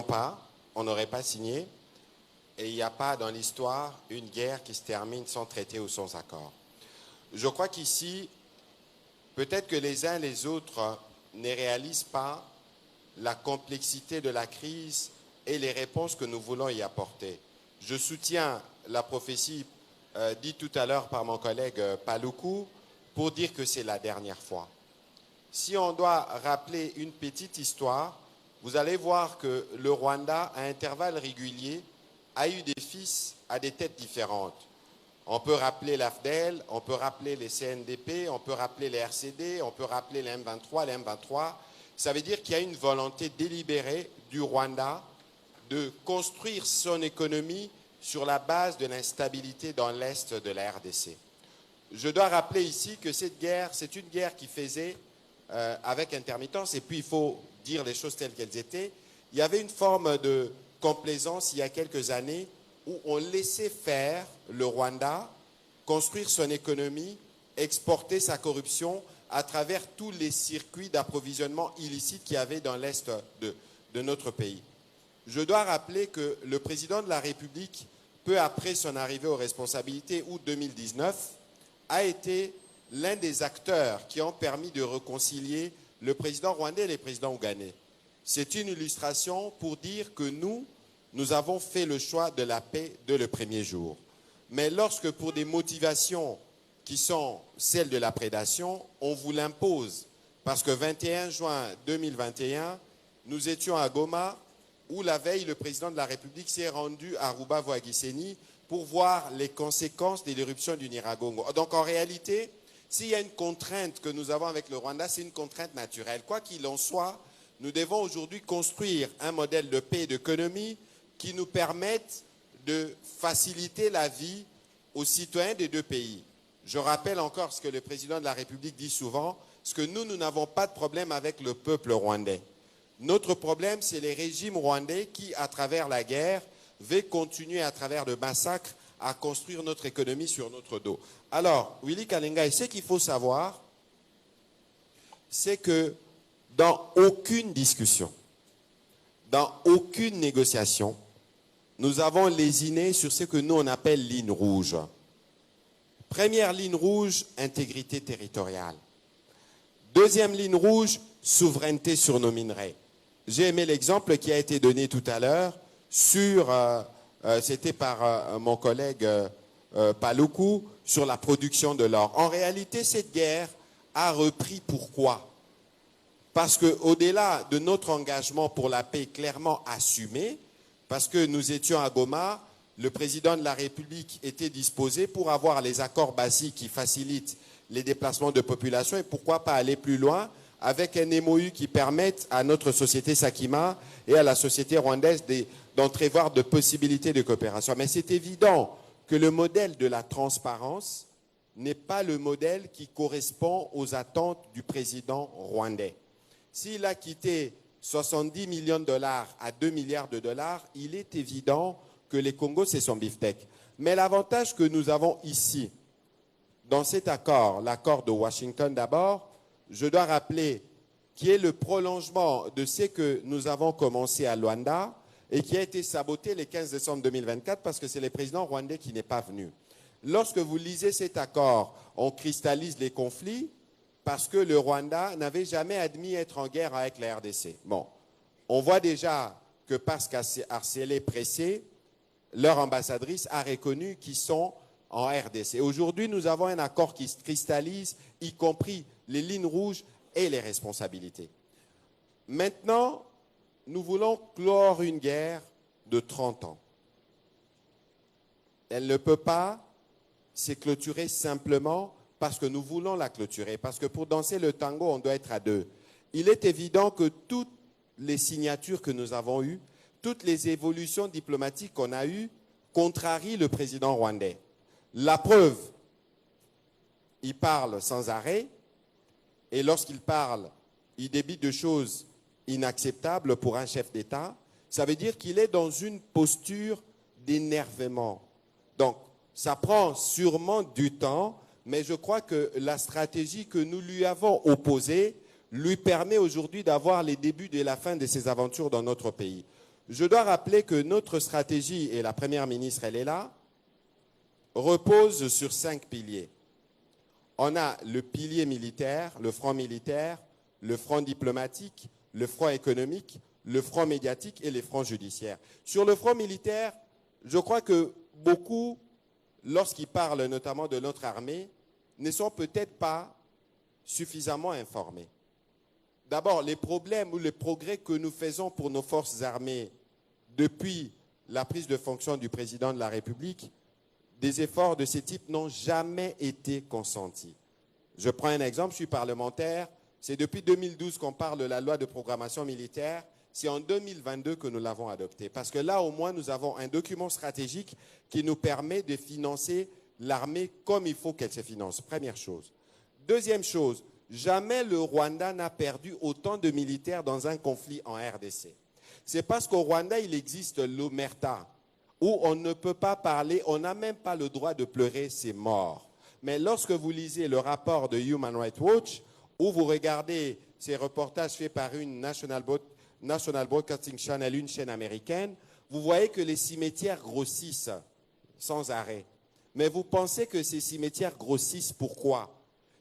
pas, on n'aurait pas signé, et il n'y a pas dans l'histoire une guerre qui se termine sans traité ou sans accord. Je crois qu'ici, peut-être que les uns et les autres ne réalisent pas la complexité de la crise et les réponses que nous voulons y apporter. Je soutiens la prophétie dite tout à l'heure par mon collègue Paluku pour dire que c'est la dernière fois. Si on doit rappeler une petite histoire, vous allez voir que le Rwanda, à intervalles réguliers, a eu des fils à des têtes différentes. On peut rappeler l'AFDEL, on peut rappeler les CNDP, on peut rappeler les RCD, on peut rappeler les M23, les M23. Ça veut dire qu'il y a une volonté délibérée du Rwanda de construire son économie sur la base de l'instabilité dans l'est de la RDC. Je dois rappeler ici que cette guerre, c'est une guerre qui faisait avec intermittence, et puis il faut dire les choses telles qu'elles étaient. Il y avait une forme de complaisance il y a quelques années où on laissait faire le Rwanda construire son économie, exporter sa corruption à travers tous les circuits d'approvisionnement illicites qu'il y avait dans l'est de notre pays. Je dois rappeler que le président de la République, peu après son arrivée aux responsabilités, août 2019, a été l'un des acteurs qui ont permis de réconcilier le président rwandais et les présidents ougandais. C'est une illustration pour dire que nous avons fait le choix de la paix dès le premier jour. Mais lorsque, pour des motivations qui sont celles de la prédation, on vous l'impose, parce que 21 juin 2021, nous étions à Goma, où la veille, le président de la République s'est rendu à Rubavu-Gisenyi pour voir les conséquences de l'éruption du Nyiragongo. Donc en réalité, s'il y a une contrainte que nous avons avec le Rwanda, c'est une contrainte naturelle. Quoi qu'il en soit, nous devons aujourd'hui construire un modèle de paix et d'économie qui nous permette de faciliter la vie aux citoyens des deux pays. Je rappelle encore ce que le président de la République dit souvent, parce que nous n'avons pas de problème avec le peuple rwandais. Notre problème, c'est les régimes rwandais qui, à travers la guerre, veulent continuer à travers le massacre à construire notre économie sur notre dos. Alors, Willy Kalenga, ce qu'il faut savoir, c'est que dans aucune discussion, dans aucune négociation, nous avons lésiné sur ce que nous on appelle ligne rouge. Première ligne rouge, intégrité territoriale. Deuxième ligne rouge, souveraineté sur nos minerais. J'ai aimé l'exemple qui a été donné tout à l'heure sur, c'était par mon collègue Paluku, sur la production de l'or. En réalité, cette guerre a repris pourquoi? Parce qu'au-delà de notre engagement pour la paix clairement assumé, parce que nous étions à Goma, le président de la République était disposé pour avoir les accords basiques qui facilitent les déplacements de population et pourquoi pas aller plus loin avec un MOU qui permette à notre société Sakima et à la société rwandaise d'entrevoir de possibilités de coopération. Mais c'est évident que le modèle de la transparence n'est pas le modèle qui correspond aux attentes du président rwandais. S'il a quitté 70 millions de dollars à 2 milliards de dollars, il est évident que les Congos, c'est son beefsteak. Mais l'avantage que nous avons ici, dans cet accord, l'accord de Washington d'abord, je dois rappeler qui est le prolongement de ce que nous avons commencé à Luanda et qui a été saboté le 15 décembre 2024 parce que c'est le président rwandais qui n'est pas venu. Lorsque vous lisez cet accord, on cristallise les conflits parce que le Rwanda n'avait jamais admis être en guerre avec la RDC. Bon, on voit déjà que parce qu'Arcélé est pressé, leur ambassadrice a reconnu qu'ils sont en RDC. Aujourd'hui, nous avons un accord qui se cristallise, y compris les lignes rouges et les responsabilités. Maintenant, nous voulons clore une guerre de 30 ans. Elle ne peut pas se clôturer simplement parce que nous voulons la clôturer. Parce que pour danser le tango, on doit être à deux. Il est évident que toutes les signatures que nous avons eues, toutes les évolutions diplomatiques qu'on a eues, contrarient le président rwandais. La preuve, il parle sans arrêt, et lorsqu'il parle, il débite de choses inacceptables pour un chef d'État. Ça veut dire qu'il est dans une posture d'énervement. Donc, ça prend sûrement du temps, mais je crois que la stratégie que nous lui avons opposée lui permet aujourd'hui d'avoir les débuts et la fin de ses aventures dans notre pays. Je dois rappeler que notre stratégie, et la Première ministre, elle est là, repose sur 5 piliers. On a le pilier militaire, le front militaire, le front diplomatique, le front économique, le front médiatique et les fronts judiciaires. Sur le front militaire, je crois que beaucoup, lorsqu'ils parlent notamment de notre armée, ne sont peut-être pas suffisamment informés. D'abord, les problèmes ou les progrès que nous faisons pour nos forces armées depuis la prise de fonction du président de la République, des efforts de ce type n'ont jamais été consentis. Je prends un exemple, je suis parlementaire, c'est depuis 2012 qu'on parle de la loi de programmation militaire, c'est en 2022 que nous l'avons adoptée. Parce que là, au moins, nous avons un document stratégique qui nous permet de financer l'armée comme il faut qu'elle se finance. Première chose. Deuxième chose, jamais le Rwanda n'a perdu autant de militaires dans un conflit en RDC. C'est parce qu'au Rwanda, il existe l'omerta, où on ne peut pas parler, on n'a même pas le droit de pleurer ses morts. Mais lorsque vous lisez le rapport de Human Rights Watch, où vous regardez ces reportages faits par une National Broadcasting Channel, une chaîne américaine, vous voyez que les cimetières grossissent sans arrêt. Mais vous pensez que ces cimetières grossissent pourquoi?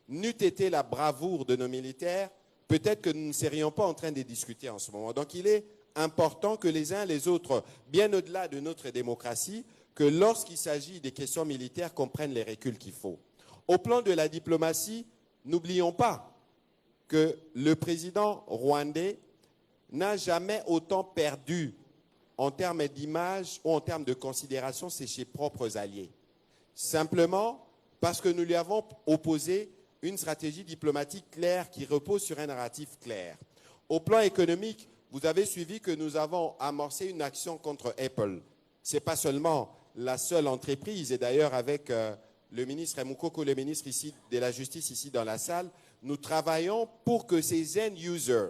N'eût été la bravoure de nos militaires, peut-être que nous ne serions pas en train de discuter en ce moment. Donc il est important que les uns et les autres, bien au-delà de notre démocratie, que lorsqu'il s'agit des questions militaires, qu'on prenne les reculs qu'il faut. Au plan de la diplomatie, n'oublions pas que le président rwandais n'a jamais autant perdu en termes d'image ou en termes de considération ses propres alliés. Simplement parce que nous lui avons opposé une stratégie diplomatique claire qui repose sur un narratif clair. Au plan économique, vous avez suivi que nous avons amorcé une action contre Apple. Ce n'est pas seulement la seule entreprise, et d'ailleurs avec le ministre Moukoko, le ministre ici de la Justice ici dans la salle, nous travaillons pour que ces end-users,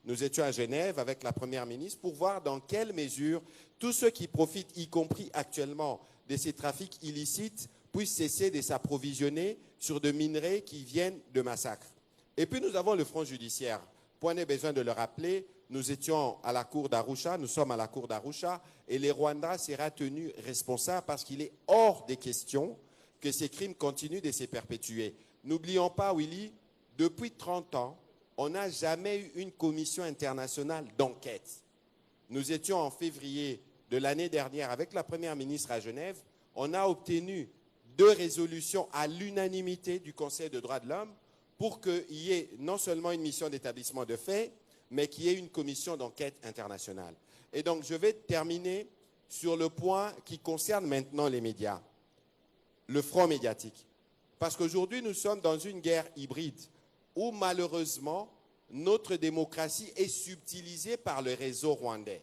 nous étions à Genève avec la Première ministre pour voir dans quelle mesure tous ceux qui profitent, y compris actuellement, de ces trafics illicites, puissent cesser de s'approvisionner sur de minerais qui viennent de massacres. Et puis nous avons le front judiciaire. Point n'est besoin de le rappeler, nous étions à la cour d'Arusha, nous sommes à la cour d'Arusha, et les Rwandais sera tenu responsable parce qu'il est hors des questions que ces crimes continuent de se perpétuer. N'oublions pas, Willy, depuis 30 ans, on n'a jamais eu une commission internationale d'enquête. Nous étions en février de l'année dernière avec la Première ministre à Genève. On a obtenu 2 résolutions à l'unanimité du Conseil des droits de l'homme pour qu'il y ait non seulement une mission d'établissement de faits, mais qu'il y ait une commission d'enquête internationale. Et donc, je vais terminer sur le point qui concerne maintenant les médias, le front médiatique. Parce qu'aujourd'hui, nous sommes dans une guerre hybride où malheureusement, notre démocratie est subtilisée par le réseau rwandais.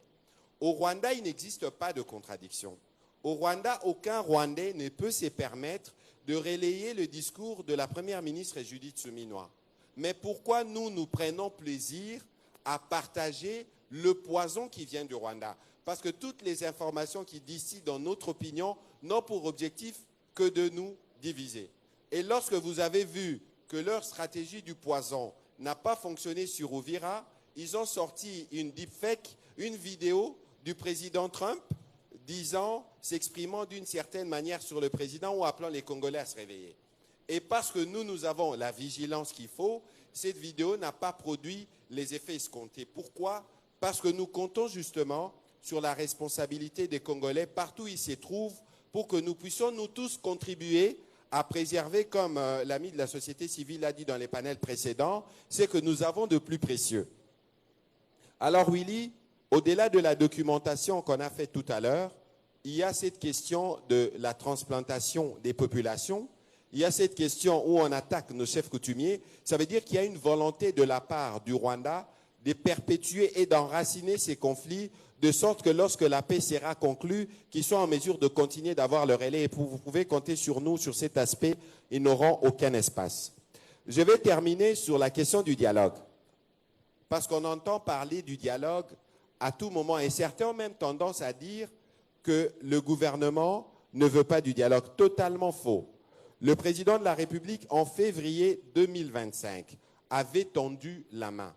Au Rwanda, il n'existe pas de contradiction. Au Rwanda, aucun Rwandais ne peut se permettre de relayer le discours de la Première ministre Judith Suminwa. Mais pourquoi nous prenons plaisir à partager le poison qui vient du Rwanda? Parce que toutes les informations qui distillent dans notre opinion n'ont pour objectif que de nous diviser. Et lorsque vous avez vu que leur stratégie du poison n'a pas fonctionné sur Uvira, ils ont sorti une deepfake, une vidéo du président Trump s'exprimant d'une certaine manière sur le président ou appelant les Congolais à se réveiller. Et parce que nous avons la vigilance qu'il faut, cette vidéo n'a pas produit les effets escomptés. Pourquoi? Parce que nous comptons justement sur la responsabilité des Congolais partout où ils se trouvent pour que nous puissions nous tous contribuer à préserver, comme l'ami de la société civile l'a dit dans les panels précédents, c'est que nous avons de plus précieux. Alors Willy, au-delà de la documentation qu'on a faite tout à l'heure, il y a cette question de la transplantation des populations, il y a cette question où on attaque nos chefs coutumiers. Ça veut dire qu'il y a une volonté de la part du Rwanda de perpétuer et d'enraciner ces conflits de sorte que lorsque la paix sera conclue, qu'ils soient en mesure de continuer d'avoir le relais. Et vous pouvez compter sur nous sur cet aspect, ils n'auront aucun espace. Je vais terminer sur la question du dialogue. Parce qu'on entend parler du dialogue à tout moment. Et certains ont même tendance à dire que le gouvernement ne veut pas du dialogue. Totalement faux. Le président de la République, en février 2025, avait tendu la main.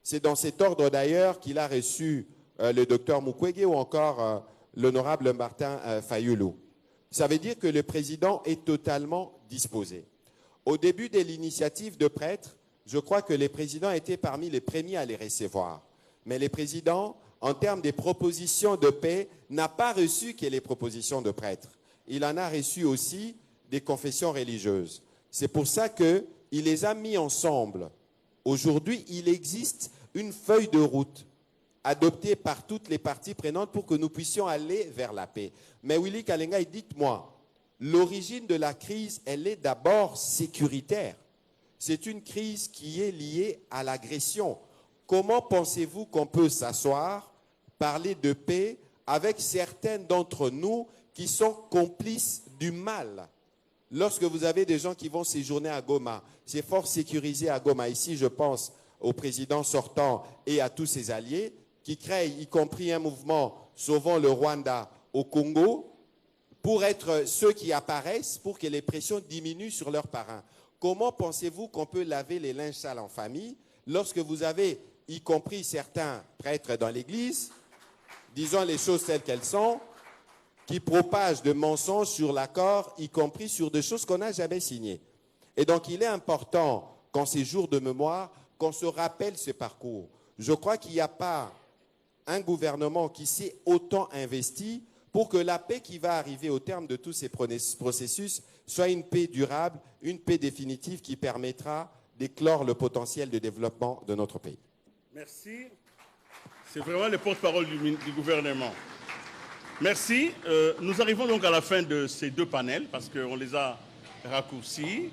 C'est dans cet ordre d'ailleurs qu'il a reçu le docteur Mukwege ou encore l'honorable Martin Fayulu. Ça veut dire que le président est totalement disposé. Au début de l'initiative de prêtres, je crois que les présidents étaient parmi les premiers à les recevoir. Mais les présidents, en termes de propositions de paix, n'a pas reçu que les propositions de prêtres. Il en a reçu aussi des confessions religieuses. C'est pour ça qu'il les a mis ensemble. Aujourd'hui, il existe une feuille de route adoptée par toutes les parties prenantes pour que nous puissions aller vers la paix. Mais Willy Kalenga, dites-moi, l'origine de la crise, elle est d'abord sécuritaire. C'est une crise qui est liée à l'agression. Comment pensez-vous qu'on peut s'asseoir, parler de paix avec certains d'entre nous qui sont complices du mal? Lorsque vous avez des gens qui vont séjourner à Goma, c'est fort sécurisé à Goma. Ici, je pense au président sortant et à tous ses alliés qui créent, y compris un mouvement Sauvons le Rwanda au Congo, pour être ceux qui apparaissent pour que les pressions diminuent sur leurs parrains. Comment pensez-vous qu'on peut laver les linges sales en famille lorsque vous avez, y compris certains prêtres dans l'Église, disons les choses telles qu'elles sont, qui propagent de mensonges sur l'accord, y compris sur des choses qu'on n'a jamais signées. Et donc, il est important, qu'en ces jours de mémoire, qu'on se rappelle ce parcours. Je crois qu'il n'y a pas un gouvernement qui s'est autant investi pour que la paix qui va arriver au terme de tous ces processus soit une paix durable, une paix définitive qui permettra d'éclore le potentiel de développement de notre pays. Merci. C'est vraiment le porte-parole du gouvernement. Merci. Nous arrivons donc à la fin de ces deux panels parce qu'on les a raccourcis.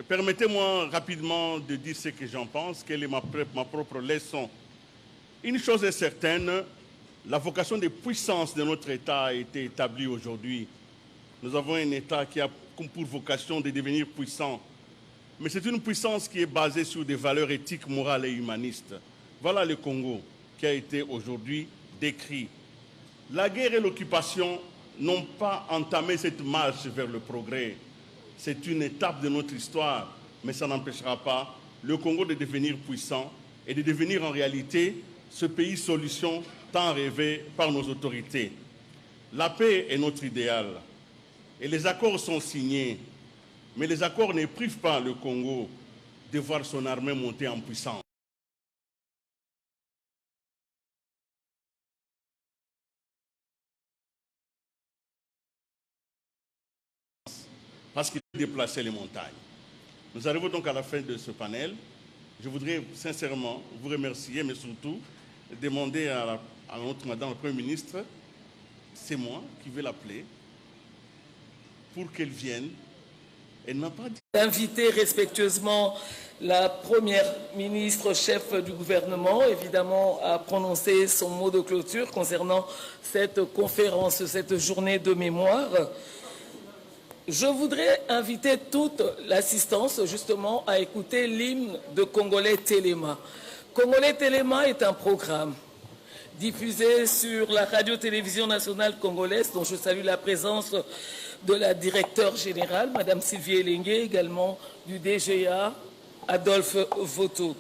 Permettez-moi rapidement de dire ce que j'en pense, quelle est ma propre leçon. Une chose est certaine, la vocation des puissances de notre État a été établie aujourd'hui. Nous avons un État qui a comme pour vocation de devenir puissant. Mais c'est une puissance qui est basée sur des valeurs éthiques, morales et humanistes. Voilà le Congo qui a été aujourd'hui décrit. La guerre et l'occupation n'ont pas entamé cette marche vers le progrès. C'est une étape de notre histoire, mais ça n'empêchera pas le Congo de devenir puissant et de devenir en réalité ce pays solution tant rêvé par nos autorités. La paix est notre idéal et les accords sont signés, mais les accords ne privent pas le Congo de voir son armée monter en puissance. Parce qu'il a déplacé les montagnes. Nous arrivons donc à la fin de ce panel. Je voudrais sincèrement vous remercier, mais surtout demander à notre Madame la Première ministre, c'est moi qui vais l'appeler, pour qu'elle vienne. Elle n'a pas dit... Inviter respectueusement la Première ministre, chef du gouvernement, évidemment, à prononcer son mot de clôture concernant cette conférence, cette journée de mémoire. Je voudrais inviter toute l'assistance justement à écouter l'hymne de Congolais Téléma. Congolais Téléma est un programme diffusé sur la radio-télévision nationale congolaise, dont je salue la présence de la directeure générale, Madame Sylvie Elengue, également du DGA, Adolphe Voto.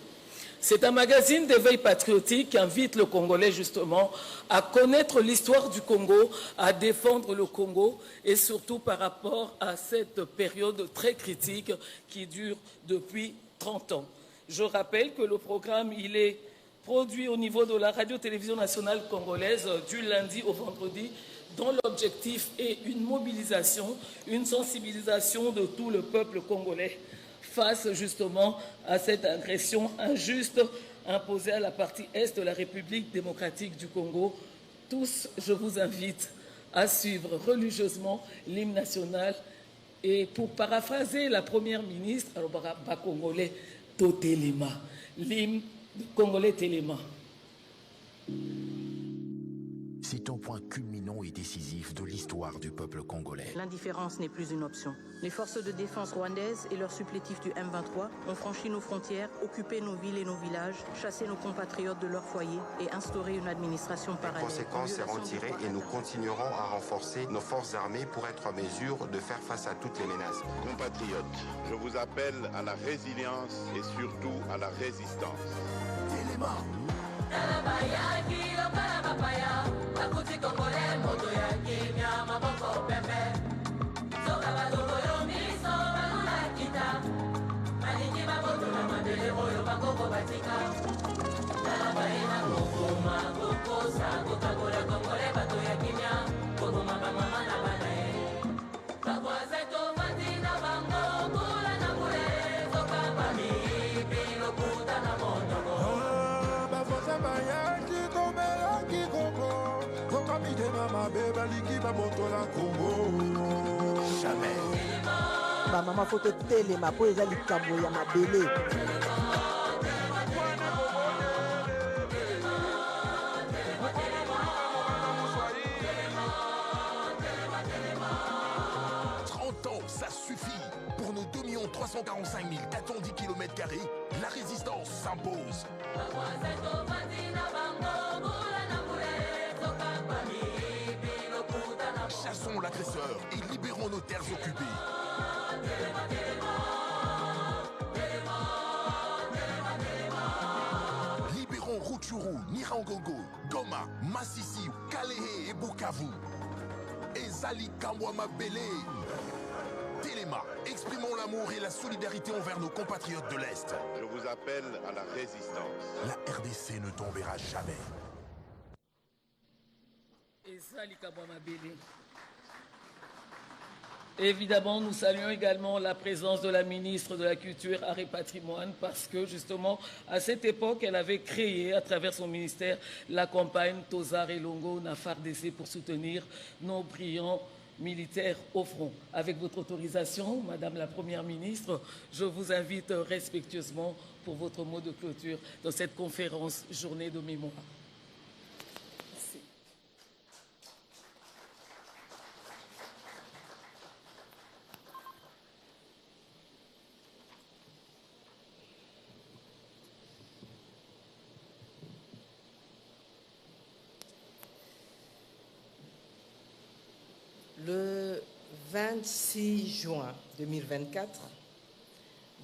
C'est un magazine d'éveil patriotique qui invite le Congolais justement à connaître l'histoire du Congo, à défendre le Congo et surtout par rapport à cette période très critique qui dure depuis 30 ans. Je rappelle que le programme, il est produit au niveau de la radio-télévision nationale congolaise du lundi au vendredi, dont l'objectif est une mobilisation, une sensibilisation de tout le peuple congolais face justement à cette agression injuste imposée à la partie est de la République démocratique du Congo. Tous, je vous invite à suivre religieusement l'hymne national et pour paraphraser la Première ministre, alors Congolais Totelema, l'hymne Congolais Téléma. C'est un point culminant et décisif de l'histoire du peuple congolais. L'indifférence n'est plus une option. Les forces de défense rwandaises et leurs supplétifs du M23 ont franchi nos frontières, occupé nos villes et nos villages, chassé nos compatriotes de leur foyer et instauré une administration parallèle. Les conséquences seront tirées et nous continuerons à renforcer nos forces armées pour être en mesure de faire face à toutes les menaces. Compatriotes, je vous appelle à la résilience et surtout à la résistance. Téléma. Ba mama photo télé ma po eza likambo ya mabele. Ça suffit. Pour nos 2 345 410 km², la résistance s'impose. Chassons l'agresseur et libérons nos terres occupées. Libérons Rutshuru, Nirangongo, Goma, Masisi, Kalehe et Bukavu. Ezali Kamwama Bele. Téléma, exprimons l'amour et la solidarité envers nos compatriotes de l'Est. Je vous appelle à la résistance. La RDC ne tombera jamais. Évidemment, nous saluons également la présence de la ministre de la Culture, Art et Patrimoine, parce que justement, à cette époque, elle avait créé, à travers son ministère, la campagne Tozar et Longo Nafardc pour soutenir nos brillants militaires au front. Avec votre autorisation, Madame la Première ministre, je vous invite respectueusement pour votre mot de clôture dans cette conférence Journée de mémoire. Merci. Le 26 juin 2024,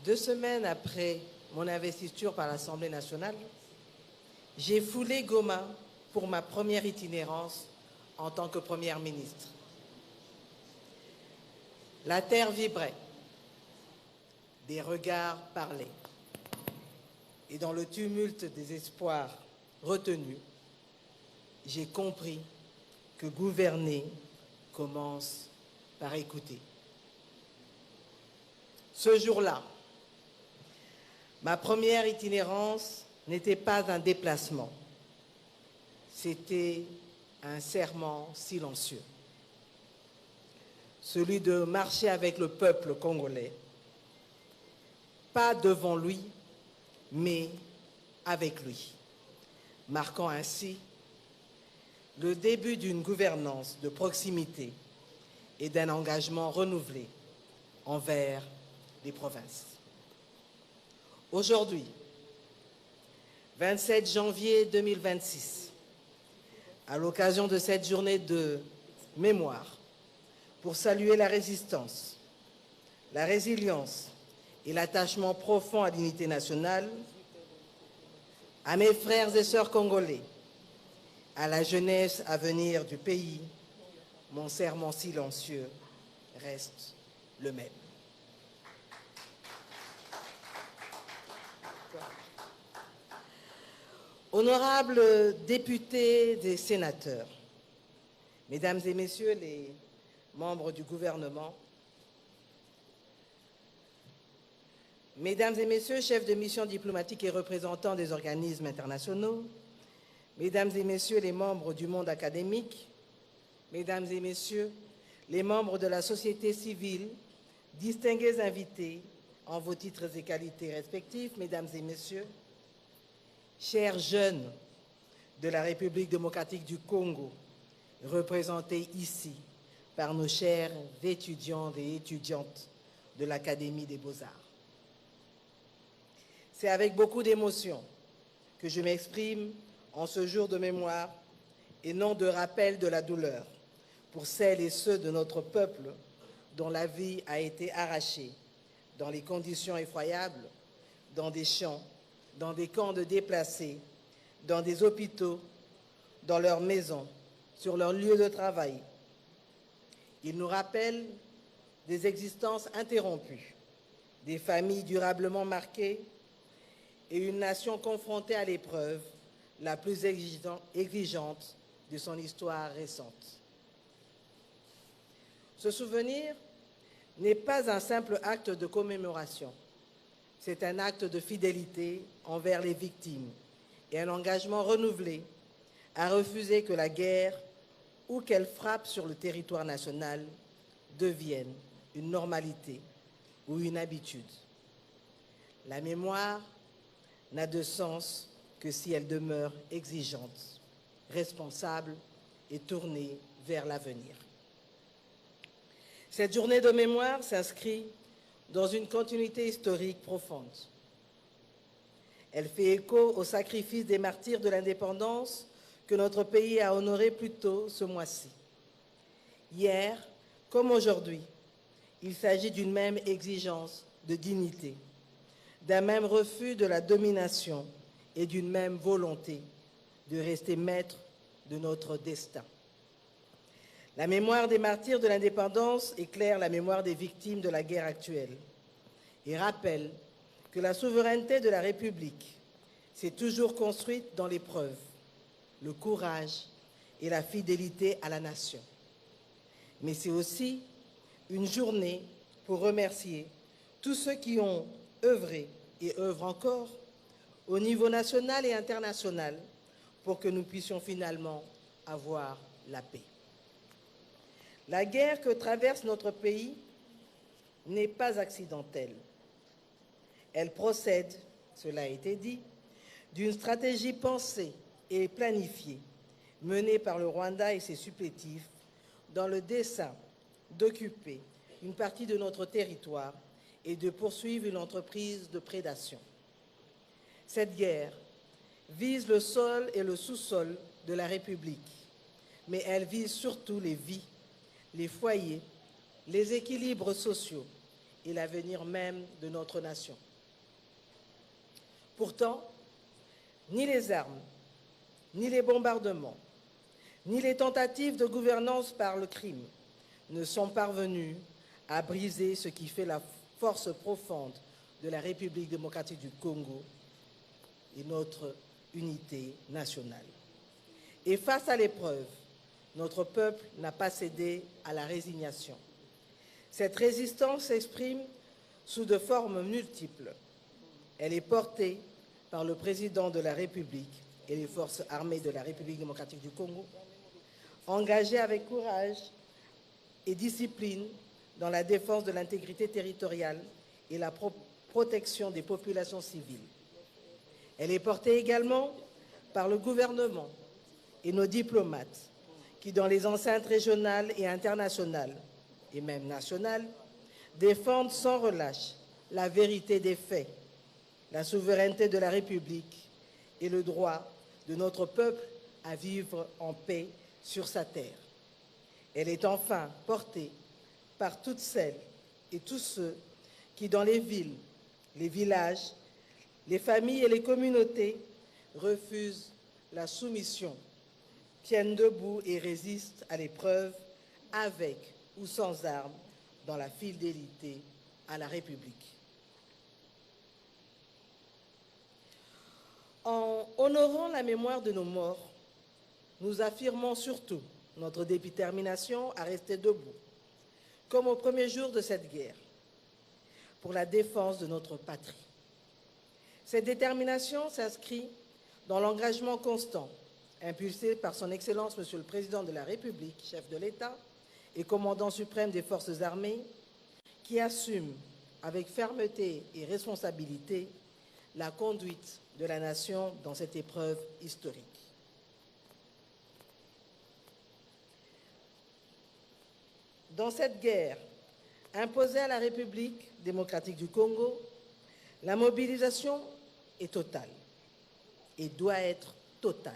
2 semaines après mon investiture par l'Assemblée nationale, j'ai foulé Goma pour ma première itinérance en tant que Première ministre. La terre vibrait, des regards parlaient, et dans le tumulte des espoirs retenus, j'ai compris que gouverner commence par écouter. Ce jour-là, ma première itinérance n'était pas un déplacement, c'était un serment silencieux, celui de marcher avec le peuple congolais, pas devant lui, mais avec lui, marquant ainsi le début d'une gouvernance de proximité et d'un engagement renouvelé envers les provinces. Aujourd'hui, 27 janvier 2026, à l'occasion de cette journée de mémoire, pour saluer la résistance, la résilience et l'attachement profond à l'unité nationale, à mes frères et sœurs congolais, à la jeunesse à venir du pays, mon serment silencieux reste le même. Honorables députés et sénateurs, Mesdames et Messieurs les membres du gouvernement, Mesdames et Messieurs chefs de mission diplomatique et représentants des organismes internationaux, Mesdames et Messieurs les membres du monde académique, Mesdames et Messieurs les membres de la société civile, distingués invités en vos titres et qualités respectifs, Mesdames et Messieurs, chers jeunes de la République démocratique du Congo, représentés ici par nos chers étudiants et étudiantes de l'Académie des Beaux-Arts. C'est avec beaucoup d'émotion que je m'exprime en ce jour de mémoire et non de rappel de la douleur pour celles et ceux de notre peuple dont la vie a été arrachée dans les conditions effroyables, dans des champs, dans des camps de déplacés, dans des hôpitaux, dans leur maison, sur leur lieu de travail. Il nous rappelle des existences interrompues, des familles durablement marquées et une nation confrontée à l'épreuve la plus exigeante de son histoire récente. Ce souvenir n'est pas un simple acte de commémoration, c'est un acte de fidélité envers les victimes et un engagement renouvelé à refuser que la guerre, où qu'elle frappe sur le territoire national, devienne une normalité ou une habitude. La mémoire n'a de sens que si elle demeure exigeante, responsable et tournée vers l'avenir. Cette journée de mémoire s'inscrit dans une continuité historique profonde. Elle fait écho au sacrifice des martyrs de l'indépendance que notre pays a honoré plus tôt ce mois-ci. Hier, comme aujourd'hui, il s'agit d'une même exigence de dignité, d'un même refus de la domination et d'une même volonté de rester maître de notre destin. La mémoire des martyrs de l'indépendance éclaire la mémoire des victimes de la guerre actuelle et rappelle que la souveraineté de la République s'est toujours construite dans l'épreuve, le courage et la fidélité à la nation. Mais c'est aussi une journée pour remercier tous ceux qui ont œuvré et œuvrent encore au niveau national et international pour que nous puissions finalement avoir la paix. La guerre que traverse notre pays n'est pas accidentelle. Elle procède, cela a été dit, d'une stratégie pensée et planifiée menée par le Rwanda et ses supplétifs dans le dessein d'occuper une partie de notre territoire et de poursuivre une entreprise de prédation. Cette guerre vise le sol et le sous-sol de la République, mais elle vise surtout les vies, les foyers, les équilibres sociaux et l'avenir même de notre nation. Pourtant, ni les armes, ni les bombardements, ni les tentatives de gouvernance par le crime ne sont parvenus à briser ce qui fait la force profonde de la République démocratique du Congo et notre unité nationale. Et face à l'épreuve, notre peuple n'a pas cédé à la résignation. Cette résistance s'exprime sous de formes multiples. Elle est portée par le président de la République et les forces armées de la République démocratique du Congo, engagées avec courage et discipline dans la défense de l'intégrité territoriale et la protection des populations civiles. Elle est portée également par le gouvernement et nos diplomates qui, dans les enceintes régionales et internationales, et même nationales, défendent sans relâche la vérité des faits, la souveraineté de la République et le droit de notre peuple à vivre en paix sur sa terre. Elle est enfin portée par toutes celles et tous ceux qui, dans les villes, les villages, les familles et les communautés, refusent la soumission, tiennent debout et résistent à l'épreuve, avec ou sans armes, dans la fidélité à la République. En honorant la mémoire de nos morts, nous affirmons surtout notre détermination à rester debout, comme au premier jour de cette guerre, pour la défense de notre patrie. Cette détermination s'inscrit dans l'engagement constant, impulsé par son Excellence Monsieur le Président de la République, chef de l'État et commandant suprême des forces armées, qui assume avec fermeté et responsabilité la conduite de la nation dans cette épreuve historique. Dans cette guerre imposée à la République démocratique du Congo, la mobilisation est totale et doit être totale.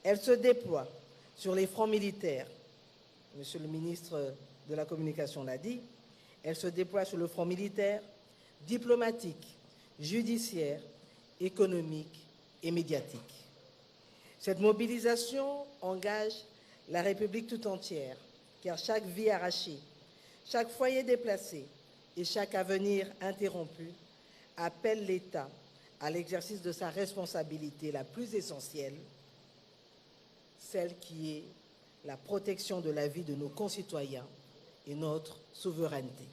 Elle se déploie sur les fronts militaires. Monsieur le ministre de la Communication l'a dit, elle se déploie sur le front militaire, diplomatique, judiciaire, économique et médiatique. Cette mobilisation engage la République tout entière, car chaque vie arrachée, chaque foyer déplacé et chaque avenir interrompu appelle l'État à l'exercice de sa responsabilité la plus essentielle, celle qui est la protection de la vie de nos concitoyens et notre souveraineté.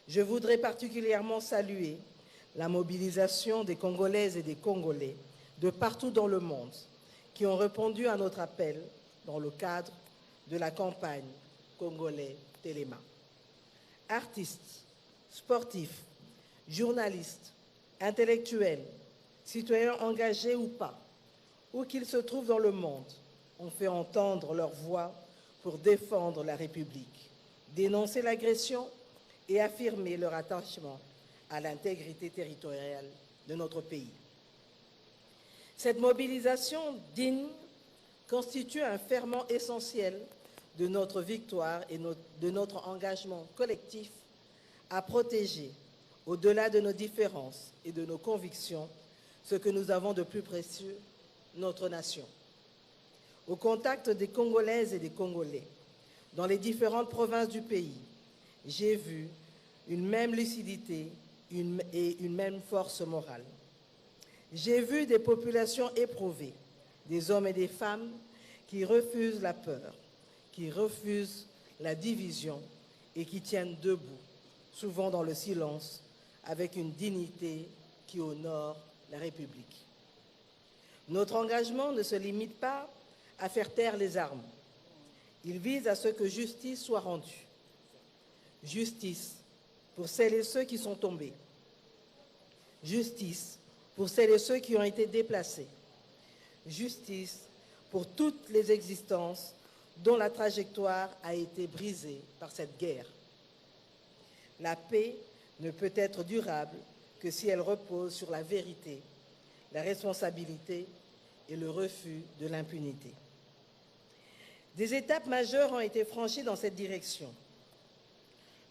Je voudrais particulièrement saluer la mobilisation des Congolaises et des Congolais de partout dans le monde qui ont répondu à notre appel dans le cadre de la campagne Congolais Téléma. Artistes, sportifs, journalistes, intellectuels, citoyens engagés ou pas, où qu'ils se trouvent dans le monde, ont fait entendre leur voix pour défendre la République, dénoncer l'agression et affirmer leur attachement à l'intégrité territoriale de notre pays. Cette mobilisation digne constitue un ferment essentiel de notre victoire et de notre engagement collectif à protéger, au-delà de nos différences et de nos convictions, ce que nous avons de plus précieux, notre nation. Au contact des Congolaises et des Congolais, dans les différentes provinces du pays, j'ai vu une même lucidité et une même force morale. J'ai vu des populations éprouvées, des hommes et des femmes qui refusent la peur, qui refusent la division et qui tiennent debout, souvent dans le silence, avec une dignité qui honore la République. Notre engagement ne se limite pas à faire taire les armes. Il vise à ce que justice soit rendue. Justice pour celles et ceux qui sont tombés. Justice pour celles et ceux qui ont été déplacés. Justice pour toutes les existences dont la trajectoire a été brisée par cette guerre. La paix ne peut être durable que si elle repose sur la vérité, la responsabilité et le refus de l'impunité. Des étapes majeures ont été franchies dans cette direction.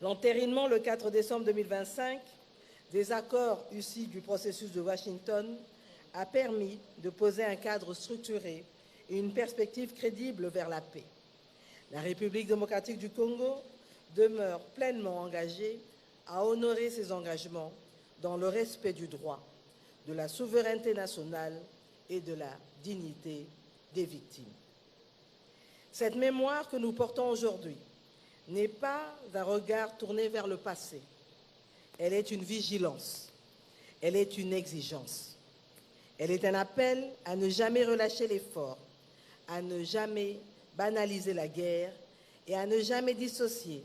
L'entérinement le 4 décembre 2025 des accords issus du processus de Washington a permis de poser un cadre structuré et une perspective crédible vers la paix. La République démocratique du Congo demeure pleinement engagée à honorer ses engagements dans le respect du droit, de la souveraineté nationale et de la dignité des victimes. Cette mémoire que nous portons aujourd'hui n'est pas un regard tourné vers le passé. Elle est une vigilance, elle est une exigence. Elle est un appel à ne jamais relâcher l'effort, à ne jamais banaliser la guerre et à ne jamais dissocier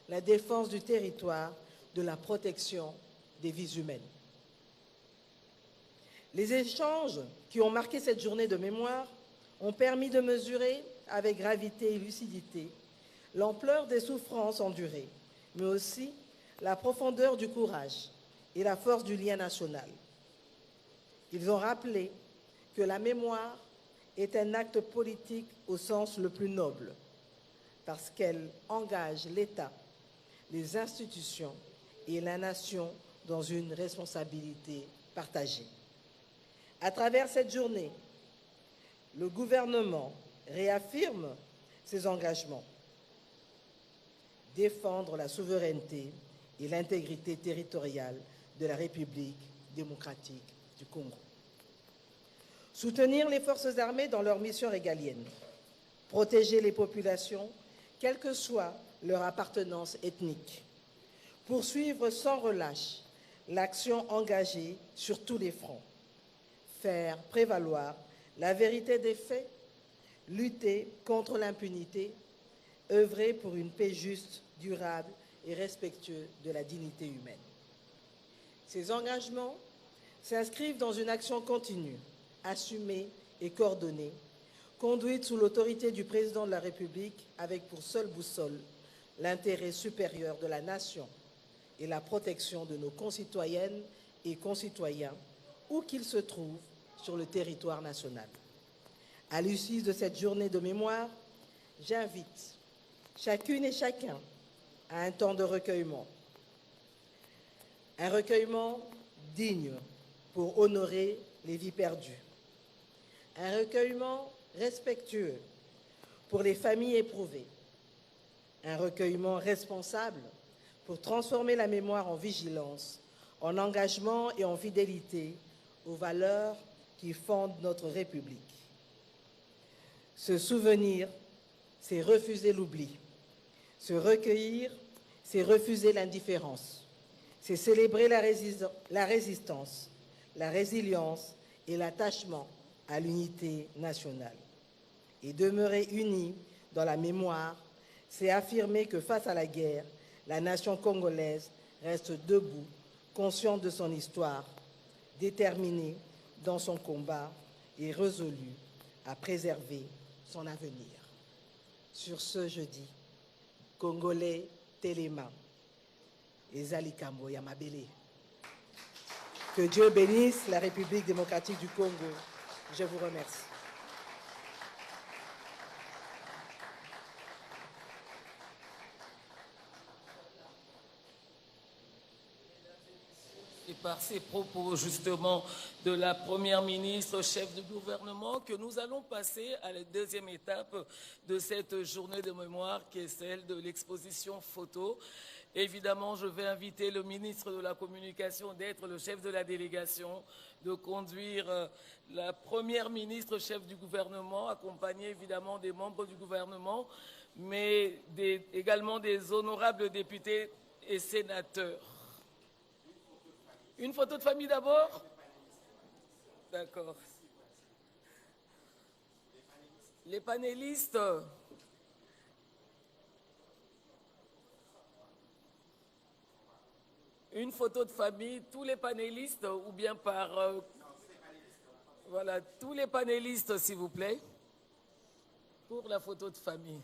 la défense du territoire de la protection des vies humaines. Les échanges qui ont marqué cette journée de mémoire ont permis de mesurer avec gravité et lucidité l'ampleur des souffrances endurées, mais aussi la profondeur du courage et la force du lien national. Ils ont rappelé que la mémoire est un acte politique au sens le plus noble, parce qu'elle engage l'État, les institutions et la nation dans une responsabilité partagée. À travers cette journée, le gouvernement réaffirme ses engagements. Défendre la souveraineté et l'intégrité territoriale de la République démocratique du Congo. Soutenir les forces armées dans leur mission régalienne. Protéger les populations, quelle que soit leur appartenance ethnique. Poursuivre sans relâche l'action engagée sur tous les fronts. Faire prévaloir la vérité des faits, lutter contre l'impunité, œuvrer pour une paix juste, durable et respectueuse de la dignité humaine. Ces engagements s'inscrivent dans une action continue, assumée et coordonnée, conduite sous l'autorité du président de la République avec pour seule boussole l'intérêt supérieur de la nation et la protection de nos concitoyennes et concitoyens, où qu'ils se trouvent sur le territoire national. À l'issue de cette journée de mémoire, j'invite chacune et chacun à un temps de recueillement. Un recueillement digne pour honorer les vies perdues. Un recueillement respectueux pour les familles éprouvées. Un recueillement responsable pour transformer la mémoire en vigilance, en engagement et en fidélité aux valeurs qui fondent notre République. Se souvenir, c'est refuser l'oubli. Se recueillir, c'est refuser l'indifférence. C'est célébrer la résistance, la résilience et l'attachement à l'unité nationale. Et demeurer unis dans la mémoire, c'est affirmer que face à la guerre, la nation congolaise reste debout, consciente de son histoire, déterminée dans son combat et résolue à préserver son avenir. Sur ce jeudi, Congolais Téléma et Zalikambo Yamabele. Que Dieu bénisse la République démocratique du Congo. Je vous remercie. Et par ces propos justement de la Première ministre, chef du gouvernement, que nous allons passer à la deuxième étape de cette journée de mémoire qui est celle de l'exposition photo. Évidemment, je vais inviter le ministre de la Communication d'être le chef de la délégation, de conduire la Première ministre, chef du gouvernement, accompagné évidemment des membres du gouvernement, mais également des honorables députés et sénateurs. Une photo de famille d'abord? D'accord. Les panélistes. Une photo de famille, tous les panélistes ou bien par... voilà, tous les panélistes s'il vous plaît, pour la photo de famille.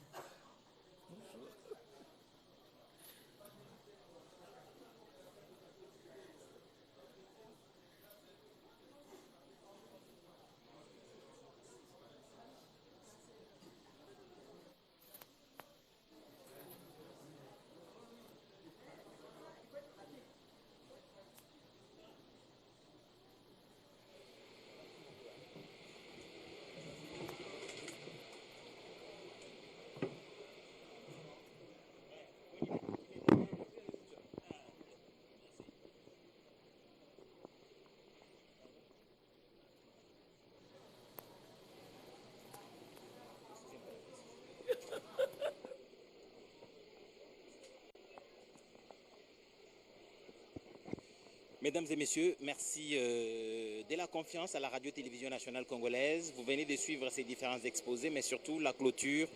Mesdames et messieurs, merci de la confiance à la Radio-Télévision nationale congolaise. Vous venez de suivre ces différents exposés, mais surtout la clôture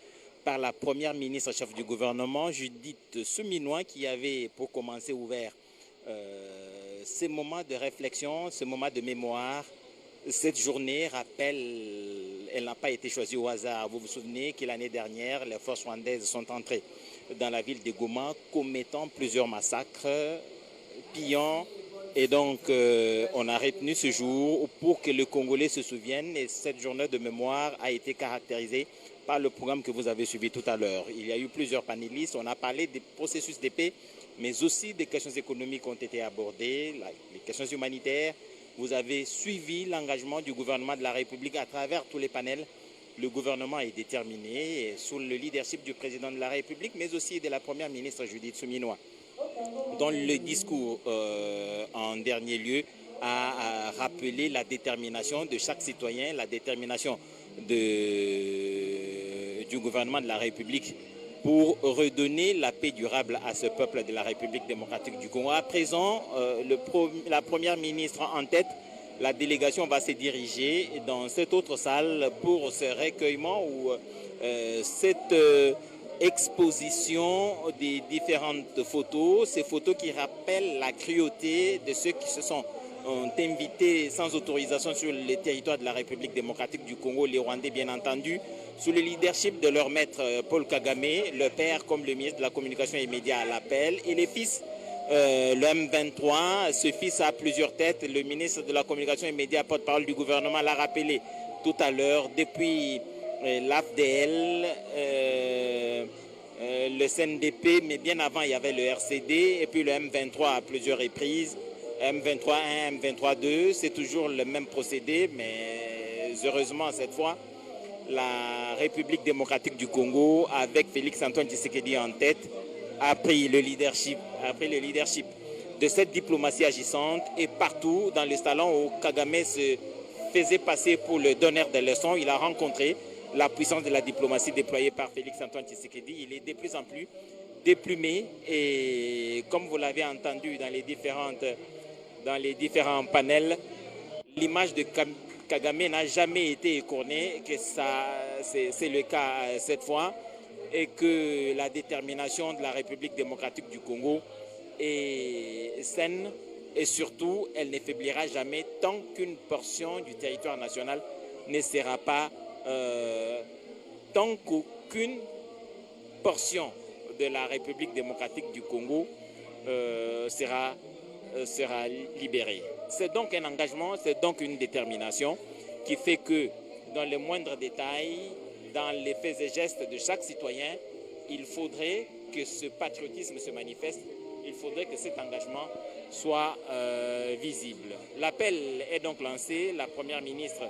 par la Première ministre chef du gouvernement, Judith Suminwa, qui avait pour commencer ouvert ces moments de réflexion, ce moment de mémoire. Cette journée rappelle, elle n'a pas été choisie au hasard. Vous vous souvenez que l'année dernière, les forces rwandaises sont entrées dans la ville de Goma, commettant plusieurs massacres, pillant. Et donc, on a retenu ce jour pour que le Congolais se souvienne. Et cette journée de mémoire a été caractérisée par le programme que vous avez suivi tout à l'heure. Il y a eu plusieurs panélistes. On a parlé des processus de paix, mais aussi des questions économiques ont été abordées, les questions humanitaires. Vous avez suivi l'engagement du gouvernement de la République à travers tous les panels. Le gouvernement est déterminé, sous le leadership du président de la République, mais aussi de la Première ministre Judith Suminwa. Dans le discours en dernier lieu a rappelé la détermination de chaque citoyen, la détermination du gouvernement de la République pour redonner la paix durable à ce peuple de la République démocratique du Congo. À présent, la Première ministre en tête, la délégation va se diriger dans cette autre salle pour ce recueillement ou cette exposition des différentes photos, ces photos qui rappellent la cruauté de ceux qui se sont invités sans autorisation sur le territoire de la République démocratique du Congo, les Rwandais bien entendu, sous le leadership de leur maître Paul Kagame, le père comme le ministre de la Communication et des Médias à l'appel, et les fils, le M23, ce fils a plusieurs têtes, le ministre de la Communication et des Médias, porte-parole du gouvernement, l'a rappelé tout à l'heure, depuis l'AFDL, le CNDP, mais bien avant il y avait le RCD et puis le M23 à plusieurs reprises, M23 1, M23 2, c'est toujours le même procédé, mais Heureusement, cette fois, la République démocratique du Congo, avec Félix-Antoine Tshisekedi en tête, a pris le leadership de cette diplomatie agissante, et partout dans les salons où Kagame se faisait passer pour le donneur de leçons, il a rencontré la puissance de la diplomatie déployée par Félix-Antoine Tshisekedi. Il est de plus en plus déplumé, et comme vous l'avez entendu dans les différents panels, l'image de Kagame n'a jamais été écornée, que c'est le cas cette fois, et que la détermination de la République démocratique du Congo est saine, et surtout elle ne faiblira jamais tant qu'une portion du territoire national ne sera pas, tant qu'aucune portion de la République démocratique du Congo sera libérée. C'est donc un engagement, c'est donc une détermination qui fait que dans les moindres détails, dans les faits et gestes de chaque citoyen, il faudrait que ce patriotisme se manifeste, il faudrait que cet engagement soit visible. L'appel est donc lancé. La Première ministre,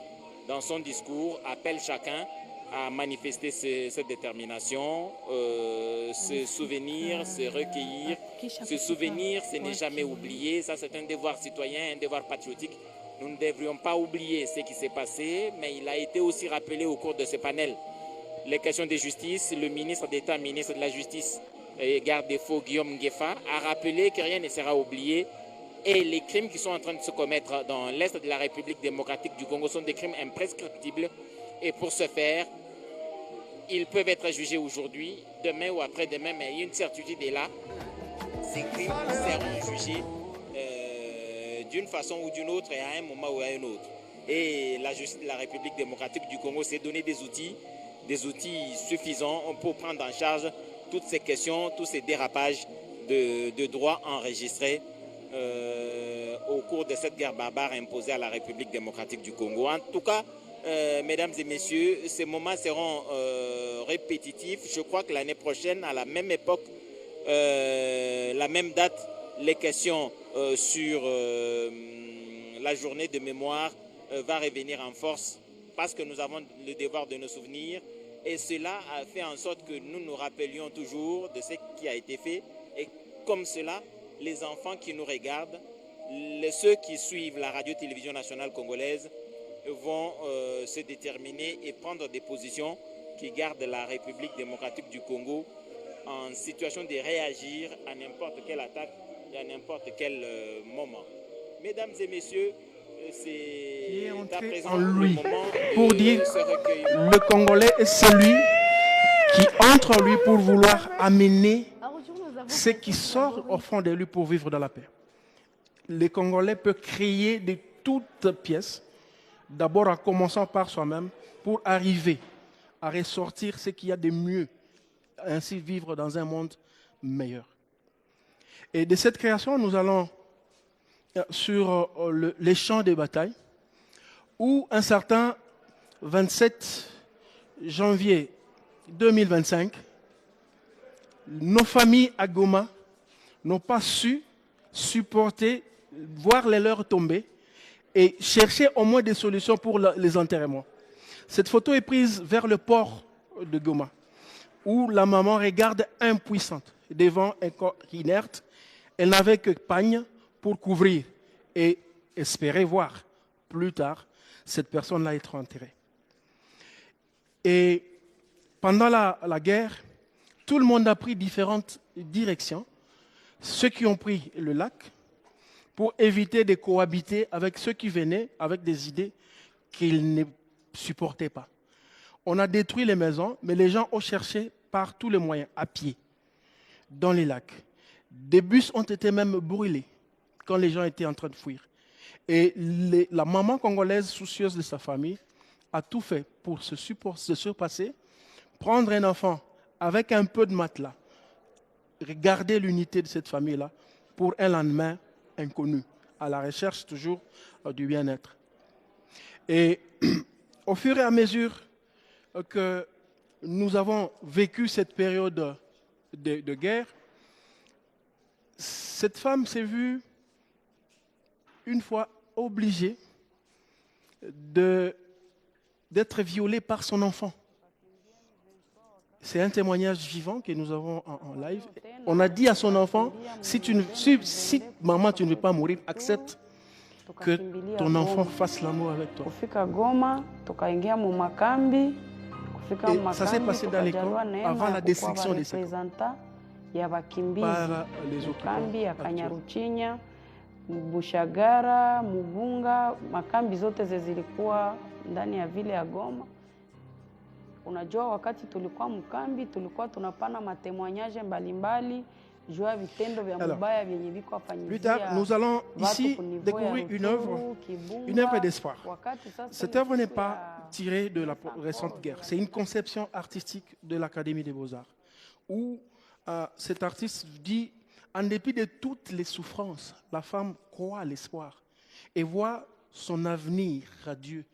dans son discours, appelle chacun à manifester cette détermination, se souvenir, se recueillir. Se souvenir, ce n'est jamais oublier. Ça, c'est un devoir citoyen, un devoir patriotique. Nous ne devrions pas oublier ce qui s'est passé, mais il a été aussi rappelé au cours de ce panel. Les questions de justice, le ministre d'État, ministre de la Justice et garde des Sceaux, Guillaume Nguefa, a rappelé que rien ne sera oublié. Et les crimes qui sont en train de se commettre dans l'Est de la République démocratique du Congo sont des crimes imprescriptibles. Et pour ce faire, ils peuvent être jugés aujourd'hui, demain ou après-demain, mais une certitude est là. Ces crimes seront jugés d'une façon ou d'une autre et à un moment ou à un autre. Et la justice de la République démocratique du Congo s'est donné des outils suffisants pour prendre en charge toutes ces questions, tous ces dérapages de droits enregistrés au cours de cette guerre barbare imposée à la République démocratique du Congo. En tout cas, mesdames et messieurs, ces moments seront répétitifs. Je crois que l'année prochaine, à la même époque, la même date, les questions sur la journée de mémoire va revenir en force, parce que nous avons le devoir de nos souvenirs, et cela a fait en sorte que nous nous rappelions toujours de ce qui a été fait, et comme cela, les enfants qui nous regardent, ceux qui suivent la radio-télévision nationale congolaise vont se déterminer et prendre des positions qui gardent la République démocratique du Congo en situation de réagir à n'importe quelle attaque et à n'importe quel moment. Mesdames et messieurs, c'est à présent le moment pour dire le Congolais est celui qui entre en lui pour vouloir amener ce qui sort au fond de lui pour vivre dans la paix. Les Congolais peuvent créer de toutes pièces, d'abord en commençant par soi-même, pour arriver à ressortir ce qu'il y a de mieux, ainsi vivre dans un monde meilleur. Et de cette création, nous allons sur les champs de bataille, où un certain 27 janvier 2025, nos familles à Goma n'ont pas su supporter, voir les leurs tomber et chercher au moins des solutions pour les enterrements. Cette photo est prise vers le port de Goma, où la maman regarde impuissante devant un corps inerte. Elle n'avait que pagne pour couvrir et espérer voir plus tard cette personne-là être enterrée. Et pendant la guerre, tout le monde a pris différentes directions. Ceux qui ont pris le lac pour éviter de cohabiter avec ceux qui venaient avec des idées qu'ils ne supportaient pas. On a détruit les maisons, mais les gens ont cherché par tous les moyens, à pied, dans les lacs. Des bus ont été même brûlés quand les gens étaient en train de fuir. Et la maman congolaise, soucieuse de sa famille, a tout fait pour se surpasser, prendre un enfant avec un peu de matelas, garder l'unité de cette famille-là pour un lendemain inconnu, à la recherche toujours du bien-être. Et au fur et à mesure que nous avons vécu cette période de guerre, cette femme s'est vue une fois obligée de d'être violée par son enfant. C'est un témoignage vivant que nous avons en live. On a dit à son enfant, si maman, tu ne veux pas mourir, accepte que ton enfant fasse l'amour avec toi. Et ça s'est passé dans les camps avant la destruction des camps par les occupants. Bushagara, Mugunga, makambi zote zilikuwa ndani ya vile ya Goma. Unajua wakati tulikuwa mkambi tulikuwa tunapana matemoignage mbalimbali juu ya vitendo vya mubaya vyenye viko afanyizia. Plus tard, nous allons ici découvrir une œuvre d'espoir. Cette œuvre n'est pas tirée de la récente guerre. C'est une conception artistique de l'Académie des Beaux-Arts où cet artiste dit: en dépit de toutes les souffrances, la femme croit à l'espoir et voit son avenir radieux.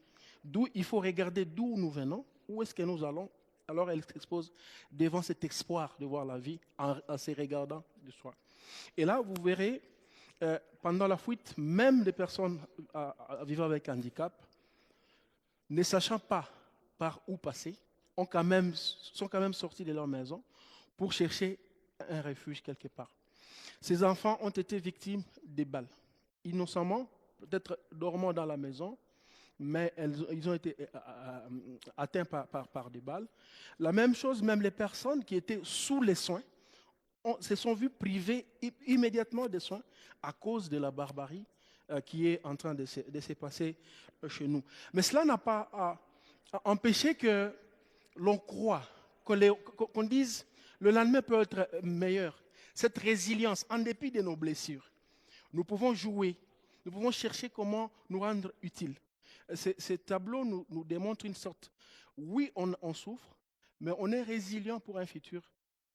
D'où il faut regarder d'où nous venons, où est-ce que nous allons. Alors elle s'expose devant cet espoir de voir la vie en se regardant de soi. Et là, vous verrez, pendant la fuite, même des personnes vivant avec handicap, ne sachant pas par où passer, sont quand même sortis de leur maison pour chercher un refuge quelque part. Ces enfants ont été victimes des balles. Innocemment, peut-être dormant dans la maison, mais ils ont été atteints par des balles. La même chose, même les personnes qui étaient sous les soins se sont vues privées immédiatement des soins à cause de la barbarie qui est en train de se passer chez nous. Mais cela n'a pas empêché que l'on croit, qu'on dise le lendemain peut être meilleur. Cette résilience, en dépit de nos blessures, nous pouvons jouer, nous pouvons chercher comment nous rendre utiles. Ces tableaux nous démontrent une sorte, oui, on souffre, mais on est résilient pour un futur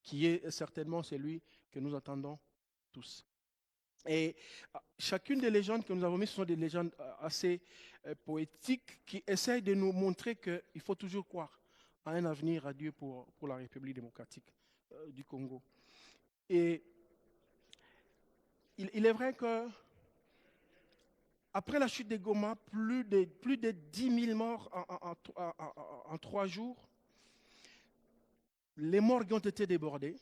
qui est certainement celui que nous attendons tous. Et chacune des légendes que nous avons mises, ce sont des légendes assez poétiques qui essayent de nous montrer qu'il faut toujours croire à un avenir radieux pour la République démocratique du Congo. Et il est vrai que après la chute de Goma, plus de 10 000 morts en 3 jours. Les morgues ont été débordées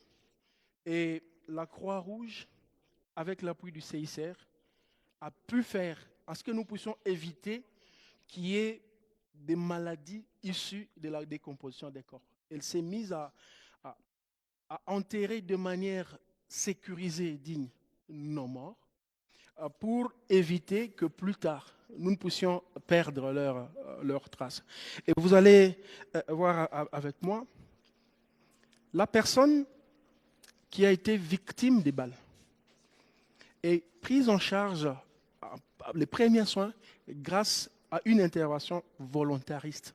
et la Croix-Rouge, avec l'appui du CICR, a pu faire en ce que nous puissions éviter qu'il y ait des maladies issues de la décomposition des corps. Elle s'est mise à enterrer de manière sécurisée et digne nos morts pour éviter que plus tard, nous ne puissions perdre leurs traces. Et vous allez voir avec moi la personne qui a été victime des balles est prise en charge les premiers soins grâce à une intervention volontariste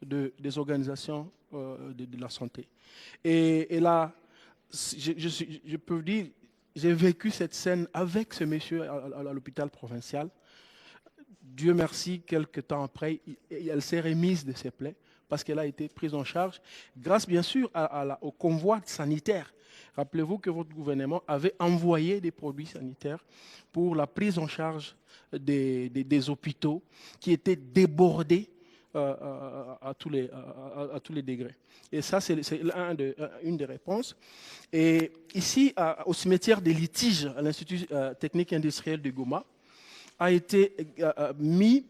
des organisations de la santé. Et là, je peux vous dire, j'ai vécu cette scène avec ce monsieur à l'hôpital provincial. Dieu merci, quelques temps après, elle s'est remise de ses plaies parce qu'elle a été prise en charge grâce bien sûr au convoi sanitaire. Rappelez-vous que votre gouvernement avait envoyé des produits sanitaires pour la prise en charge des hôpitaux qui étaient débordés à tous les degrés. Et ça, c'est une des réponses. Et ici, au cimetière des litiges, à l'Institut technique industriel de Goma, a été mis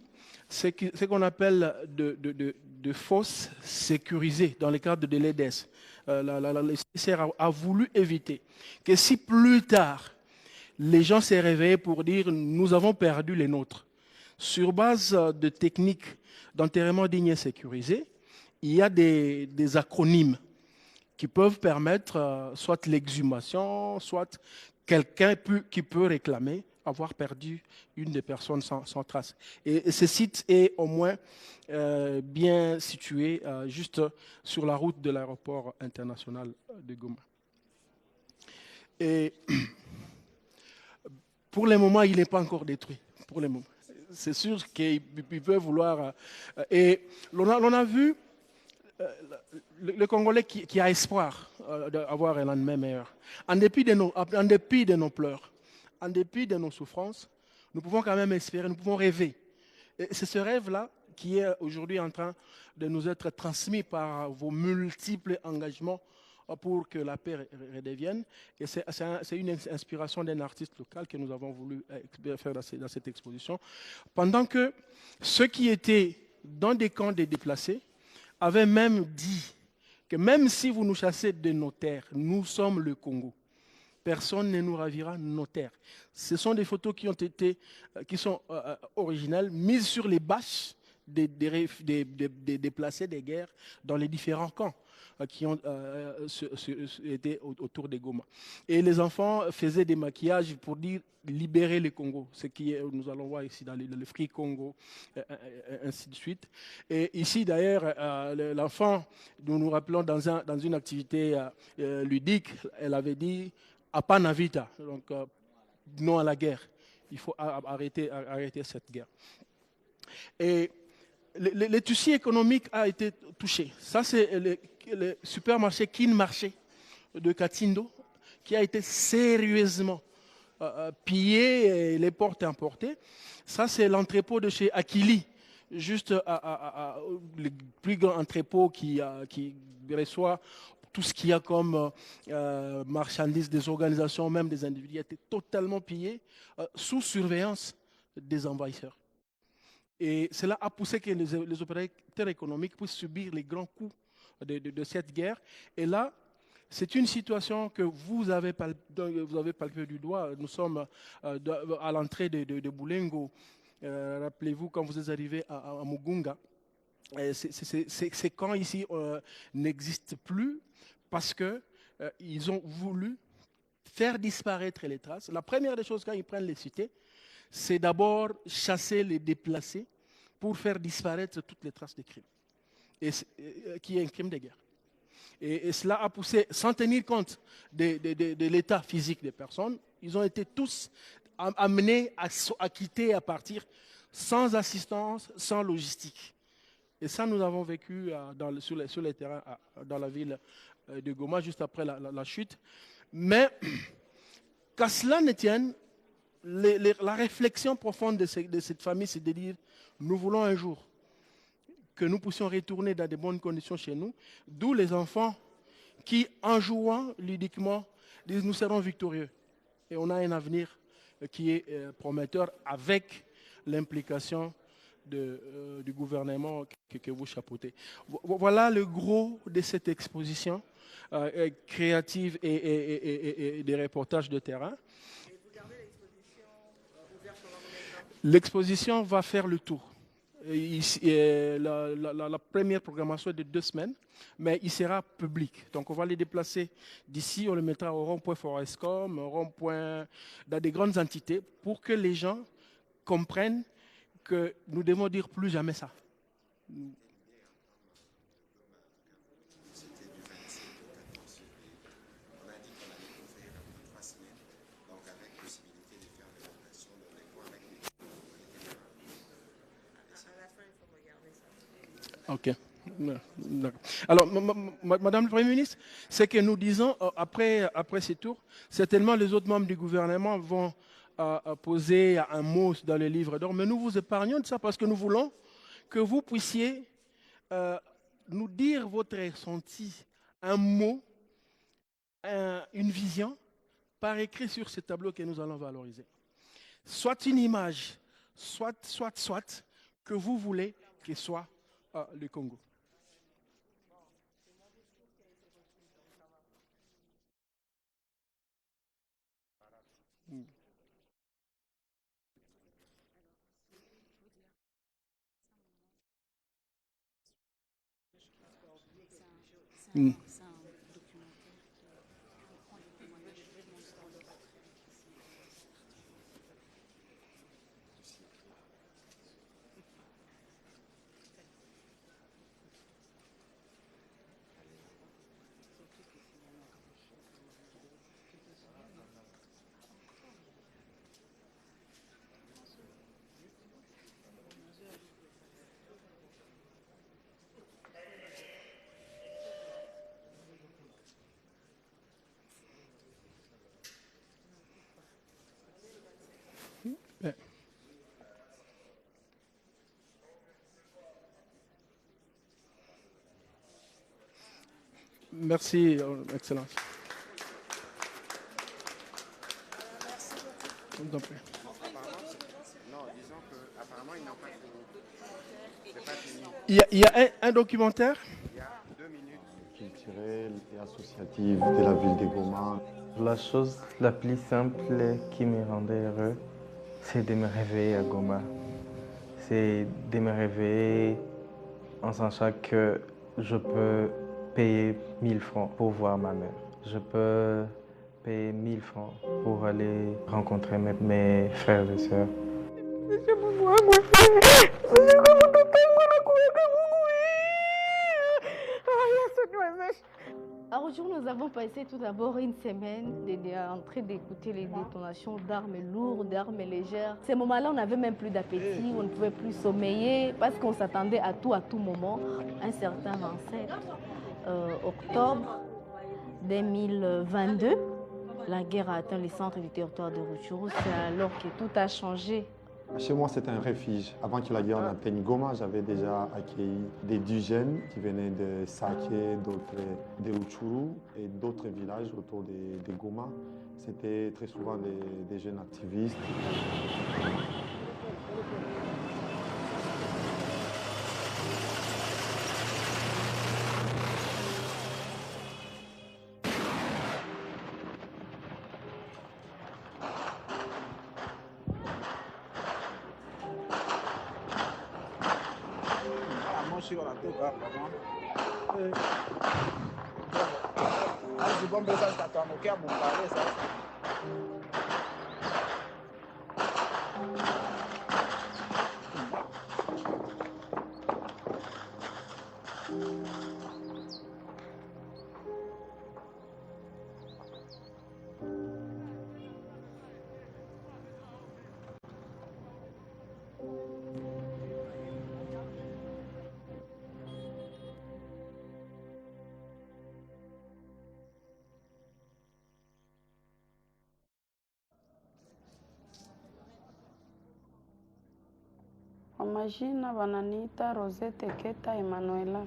ce qu'on appelle de fosses sécurisées dans le cadre de l'EDES. Le CICR a voulu éviter que si plus tard, les gens s'est réveillés pour dire « nous avons perdu les nôtres ». Sur base de techniques d'enterrement digne et sécurisé, il y a des acronymes qui peuvent permettre soit l'exhumation, soit quelqu'un qui peut réclamer avoir perdu une des personnes sans trace. Et ce site est au moins bien situé juste sur la route de l'aéroport international de Goma. Et pour le moment, il n'est pas encore détruit. Pour le moment. C'est sûr qu'il peut vouloir... et l'on a vu le Congolais qui a espoir d'avoir un lendemain meilleur. En dépit de nos pleurs, en dépit de nos souffrances, nous pouvons quand même espérer, nous pouvons rêver. Et c'est ce rêve-là qui est aujourd'hui en train de nous être transmis par vos multiples engagements pour que la paix redevienne. Et c'est une inspiration d'un artiste local que nous avons voulu faire dans cette exposition. Pendant que ceux qui étaient dans des camps de déplacés avaient même dit que même si vous nous chassez de nos terres, nous sommes le Congo. Personne ne nous ravira nos terres. Ce sont des photos qui sont originales, mises sur les bâches des déplacés des guerres dans les différents camps qui ont été autour des Goma. Et les enfants faisaient des maquillages pour dire libérer le Congo, ce qui nous allons voir ici dans le Free Congo, ainsi de suite. Et ici d'ailleurs, l'enfant, nous rappelons dans une activité ludique, elle avait dit Apana vita, donc non à la guerre. Il faut arrêter cette guerre. Et le tissu économique a été touché. Ça, c'est le supermarché Kin Marché de Katindo qui a été sérieusement pillé et les portes emportées. Ça, c'est l'entrepôt de chez Akili, juste le plus grand entrepôt qui reçoit tout ce qu'il y a comme marchandises des organisations, même des individus, a été totalement pillé sous surveillance des envahisseurs. Et cela a poussé que les opérateurs économiques puissent subir les grands coûts de cette guerre. Et là, c'est une situation que vous avez palpé du doigt. Nous sommes à l'entrée de Boulengo. Rappelez-vous, quand vous êtes arrivé à Mugunga, ces camps ici n'existent plus parce qu'ils ont voulu faire disparaître les traces. La première des choses quand ils prennent les cités, c'est d'abord chasser les déplacés pour faire disparaître toutes les traces de crimes, qui est un crime de guerre. Et cela a poussé, sans tenir compte de l'état physique des personnes, ils ont été tous amenés à quitter et à partir sans assistance, sans logistique. Et ça, nous avons vécu sur les terrains dans la ville de Goma, juste après la chute. Mais qu'à cela ne tienne, la réflexion profonde de cette famille, c'est de dire, nous voulons un jour que nous puissions retourner dans de bonnes conditions chez nous, d'où les enfants qui, en jouant ludiquement, disent, nous serons victorieux. Et on a un avenir qui est prometteur avec l'implication du gouvernement que vous chapeautez. Voilà le gros de cette exposition créative et des reportages de terrain. L'exposition va faire le tour. La première programmation est de 2 semaines, mais il sera public. Donc on va les déplacer d'ici, on le mettra au rond-point Forescom, au rond-point dans des grandes entités, pour que les gens comprennent que nous devons dire plus jamais ça. Ok. Alors, Madame le Premier ministre, ce que nous disons après ces tours, certainement les autres membres du gouvernement vont poser un mot dans le livre d'or, mais nous vous épargnons de ça parce que nous voulons que vous puissiez nous dire votre ressenti, un mot, une vision, par écrit sur ce tableau que nous allons valoriser. Soit une image, soit que vous voulez que soit le Congo. Merci, Excellence. Non, disons qu'apparemment, ils n'ont pas fini. C'est pas fini. Il y a un documentaire. Il y a 2 minutes. Culturelle et associative de la ville de Goma. La chose la plus simple qui me rendait heureux, c'est de me réveiller à Goma. C'est de me réveiller en sachant que je peux payer 1000 francs pour voir ma mère. Je peux payer 1000 francs pour aller rencontrer mes frères et sœurs. À Rutshuru, nous avons passé tout d'abord une semaine en train d'écouter les détonations d'armes lourdes, d'armes légères. Ces moments-là, on n'avait même plus d'appétit, on ne pouvait plus sommeiller parce qu'on s'attendait à tout moment. Un certain 27 octobre 2022, la guerre a atteint les centres du territoire de Rutshuru. C'est alors que tout a changé. Chez moi, c'était un refuge. Avant que la guerre n'atteigne Goma, j'avais déjà accueilli des indigènes qui venaient de Sake, d'autres de Rutshuru et d'autres villages autour de Goma. C'était très souvent des jeunes activistes. Kwa majina wananiita Rosette Keta Emanuela.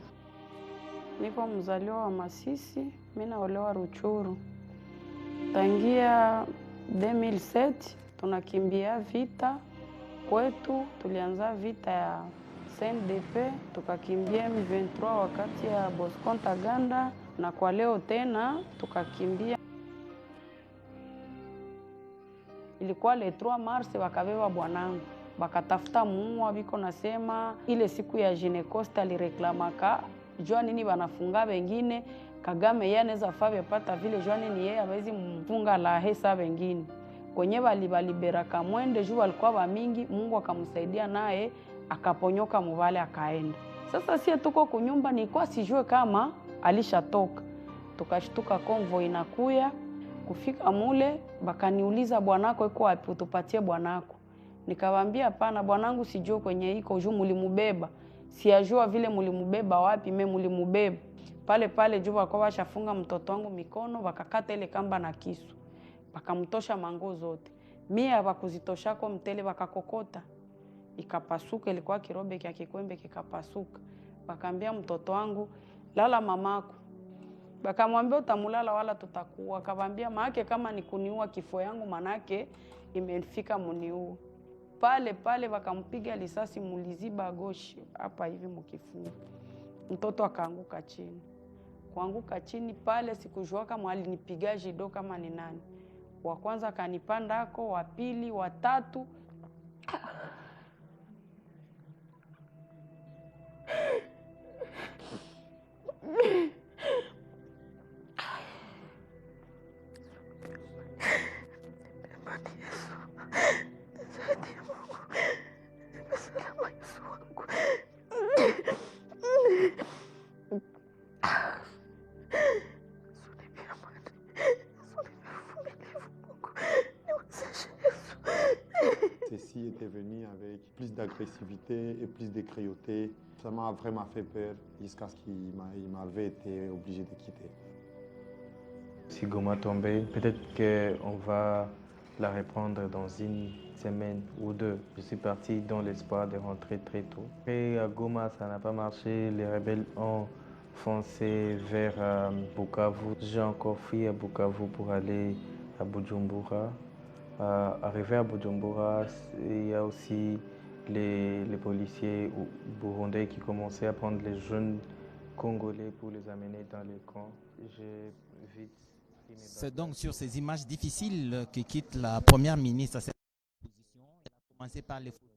Niko mzaliwa wa Masisi, mimi naolewa Rutshuru. Tangia 2007 tunakimbia vita kwetu, tulianza vita ya CNDP, tukakimbia M23 wakati ya Bosco Ntaganda, na kwa leo tena tukakimbia. Ilikuwa le 3 Mars wakabeba bwanangu. Bakatafuta muua biko nasema ile siku ya Jenecosta alireklamaka jua nini banafunga wengine Kagame yeye anaweza fave pata vile jua nini yeye hawezi mfunga la hesa wengine kwenye balibera kamwende jua alikuwa ba mingi. Mungu akamsaidia naye akaponyoka muvale akaenda. Sasa sie tuko kunyumba nilikuwa sijue kama alishatoka. Tukashtuka konvo inakuya kufika mule bakaniuliza bwanako iko wapi utupatie bwanako. Nikawaambia hapana bwanangu sijue kwenye iko juu mulimubeba. Siajua vile mulimubeba wapi mimi mulimubeba. Pale juu wako washafunga mtoto wangu mikono wakakata ile kamba na kisu. Wakamtosha mango zote. Mimi hawakuzitoshako mtele wakakokota. Ikapasuka ilikuwa kirobe kia kikwembe kikapasuka. Wakaambia mtoto wangu lala mamako. Wakamwambia utamulala wala tutakuwa. Akawaambia maana kama ni kuniua kifo yangu manake imefika muniua. Pale wakampiga risasi muliziba goshi hapa hivi mkifua. Mtoto akaanguka chini. Kuanguka chini pale sikujua kama alinipiga jido kama ni nani. Wa kwanza kanipanda ako, wa pili, wa tatu. Ceci était venu avec plus d'agressivité et plus de cruauté. Ça m'a vraiment fait peur jusqu'à ce qu'il m'avait été obligé de quitter. Si Goma tombait, peut-être qu'on va la reprendre dans une semaine ou deux. Je suis parti dans l'espoir de rentrer très tôt. Et à Goma, ça n'a pas marché. Les rebelles ont foncé vers Bukavu. J'ai encore fui à Bukavu pour aller à Bujumbura. Arrivé à Bujumbura, il y a aussi les policiers burundais qui commençaient à prendre les jeunes Congolais pour les amener dans les camps. C'est donc sur ces images difficiles que quitte la première ministre à cette position. Elle a commencé par les photos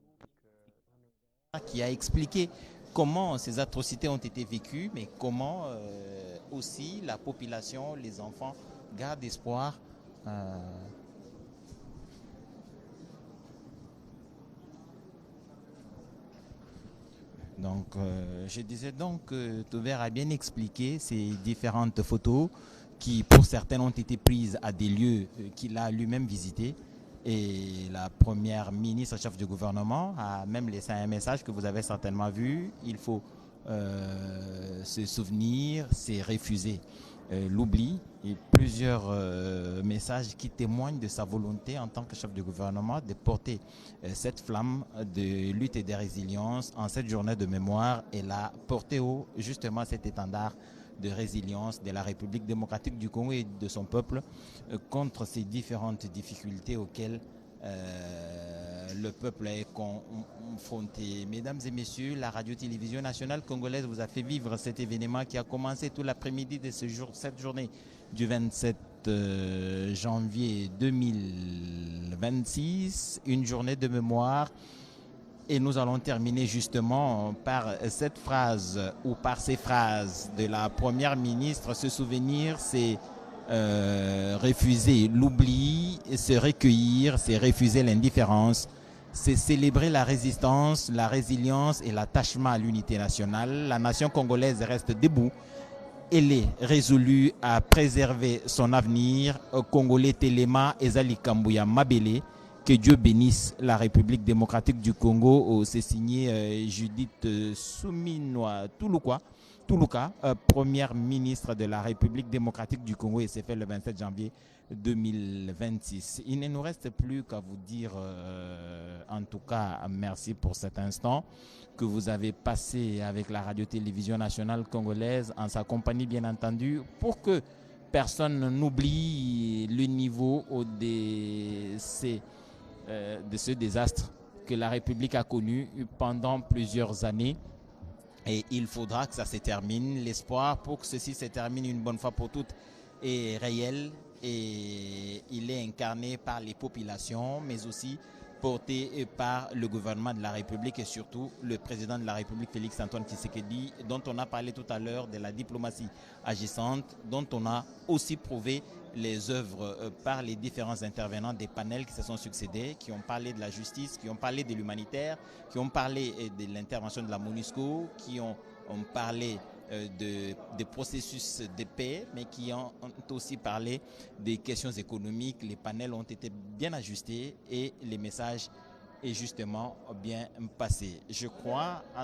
qui a expliqué comment ces atrocités ont été vécues, mais comment aussi la population, les enfants gardent espoir. Donc, je disais donc que Tauvert a bien expliqué ces différentes photos qui, pour certaines, ont été prises à des lieux qu'il a lui-même visités. Et la première ministre, chef du gouvernement, a même laissé un message que vous avez certainement vu. Il faut se souvenir, c'est refuser l'oubli. Et plusieurs messages qui témoignent de sa volonté en tant que chef du gouvernement de porter cette flamme de lutte et de résilience en cette journée de mémoire. Elle a porté haut justement cet étendard de résilience de la République démocratique du Congo et de son peuple contre ces différentes difficultés auxquelles le peuple est confronté. Mesdames et messieurs, la radio-télévision nationale congolaise vous a fait vivre cet événement qui a commencé tout l'après-midi de cette journée du 27 janvier 2026, une journée de mémoire. Et nous allons terminer justement par cette phrase ou par ces phrases de la première ministre. Se souvenir, c'est refuser l'oubli, se recueillir, c'est refuser l'indifférence, c'est célébrer la résistance, la résilience et l'attachement à l'unité nationale. La nation congolaise reste debout. Elle est résolue à préserver son avenir. Congolais Téléma, Ezali Kambuya Mabele. Que Dieu bénisse la République démocratique du Congo. C'est signé Judith Souminoa Toulouka, première ministre de la République démocratique du Congo, et c'est fait le 27 janvier 2026. Il ne nous reste plus qu'à vous dire en tout cas merci pour cet instant que vous avez passé avec la radio-télévision nationale congolaise en sa compagnie bien entendu, pour que personne n'oublie le niveau de ce désastre que la République a connu pendant plusieurs années. Et il faudra que ça se termine. L'espoir pour que ceci se termine une bonne fois pour toutes est réel et il est incarné par les populations, mais aussi porté par le gouvernement de la République et surtout le président de la République, Félix Antoine Tshisekedi, dont on a parlé tout à l'heure de la diplomatie agissante, dont on a aussi prouvé les œuvres par les différents intervenants des panels qui se sont succédés, qui ont parlé de la justice, qui ont parlé de l'humanitaire, qui ont parlé de l'intervention de la MONUSCO, qui ont parlé des processus de paix, mais qui ont aussi parlé des questions économiques. Les panels ont été bien ajustés et les messages est justement bien passé. Je crois, en